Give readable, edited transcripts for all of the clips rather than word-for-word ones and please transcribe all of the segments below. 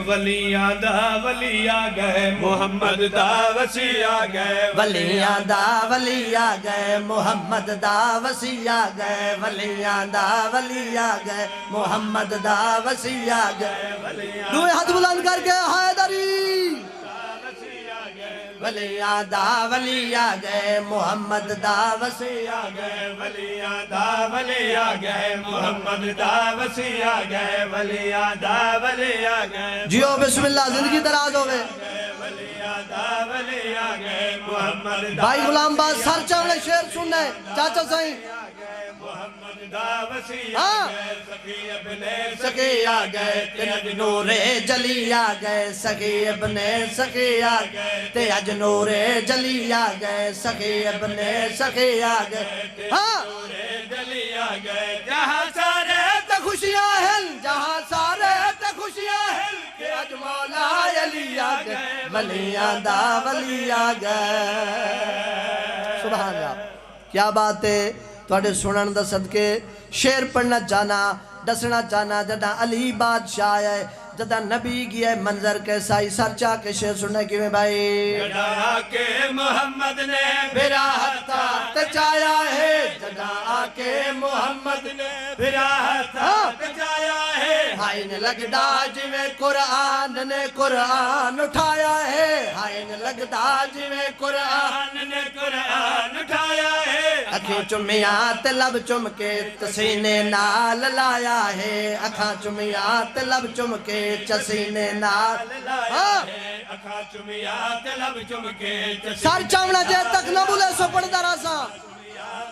ولیاں دا ولی آ گئے محمد دا وسی آ گئے ولیاں دا ولی آ گئے محمد دا وسی آ گئے ولیاں دا ولی آ گئے محمد دا وسی آ گئے دوئے ہاتھ بلند کر کے حیدری ولیاں دا ولی آ گئے محمد دا وسی آ گئے ولیاں دا ولی آ گئے محمد دا وسی آ گئے ولیاں دا ولی آ گئے جیو بسم اللہ زندگی دراز ہوئے ولیاں دا ولی آ گئے محمد دا بھائی غلام باز سر چاولے شیر سننے چاچا سائیں محمد دا وسی آ ہاں گئے سخی ابن سخی آ گئے تے اج نور جلی آ گئے سخی ابن سخی آ گئے تے اج نور جلی آ گئے سخی ابن سخی آ گئے ہاں جلی آ گئے جہاں سارے تے خوشیاں ہیں جہاں سارے تے خوشیاں ہیں کہ اج مولا علی آ گئے ولیاں دا ولی آ گئے سبحان اللہ کیا بات ہے تواڈے سنن دا صدقے شعر پڑھنا چاہنا دسنا چاہنا جدا علی بادشاہ ہے جدا نبی گیا ہے منظر کیسا ہی سر چاہ کے شعر سننے کی میں بھائی جدا آکے محمد نے بھرا ہتھا تچایا ہے جدا آکے محمد نے بھرا ہتھا تچایا ہے ہائن لگدا جویں قرآن نے قرآن اٹھایا ہے ہائن لگدا جویں قرآن نے قرآن اٹھایا ہے اکھیں چمیاں تے لب چم کے تسینے نال لایا ہے اکھاں چمیاں تے لب چم کے چسینے نال اکھا چمیات لب چم کے سر چاونا جے تک نہ بولے سو پڑھ دراسا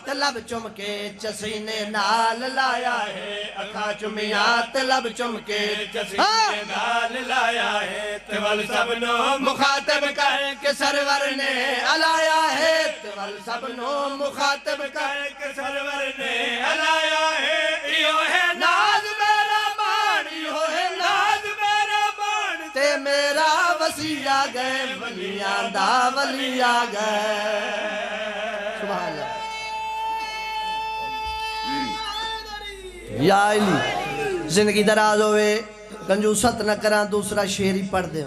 تے لب چم کے چسینے نال لایا ہے اکھاں چمیاں تے لب چم کے چسینے نال لایا ہے تول سب نو مخاطب کر کے سرور نے علایا ہے تول سب نو مخاطب کر کے سرور نے علایا ہے ایو ہے ناز میرا مان ایو ہے ناز میرا بان تے میرا وسی آ گئے ولیاں دا ولی آ گئے سبحان اللہ یا علی زندگی دراز ہوئے کنجوست نہ کران دوسرا شعر ہی پڑھ دے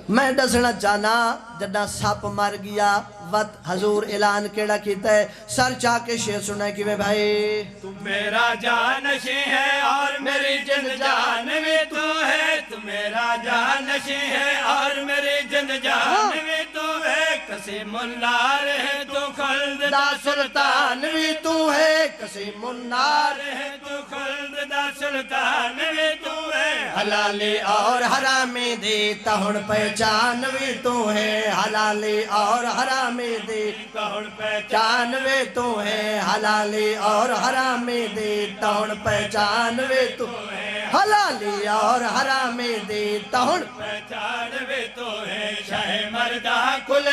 میں دسنا چاہنا جڈا سپ مر گیا وقت حضور اعلان کیڑا کیتا ہے سر چاہ کے شعر سنا کہ میں بھائی تم میرا جانشی ہے اور میری جن جان میں تو ہے تم میرا جانشی ہے اور میری جن جان میں تو ہے قسیم النار ہے تو خلد دا سلطان بھی تو ہے قسیم النار ہے تو خلد دا سلطان میں تو ہے حلالی اور حرامی دی تہن پہچان بھی تو ہے حلالی اور حرامی دی کون پہچان بھی تو ہے حلالی اور حرامی دی تہن پہچان بھی تو ہے حلالی اور حرامی دی تہن پہچان بھی تو ہے شاہ مردہ کل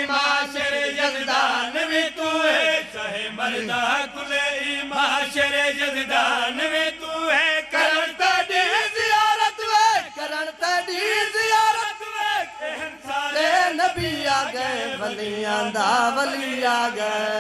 معاشر یزدان بھی تو ہے شاہ مردہ کل معاشر یزدان بھی تو ہے کرن تیڈی زیارت وے کرن تیڈی زیارت وے اے نبی آ گئے ولیاں دا ولی آ گئے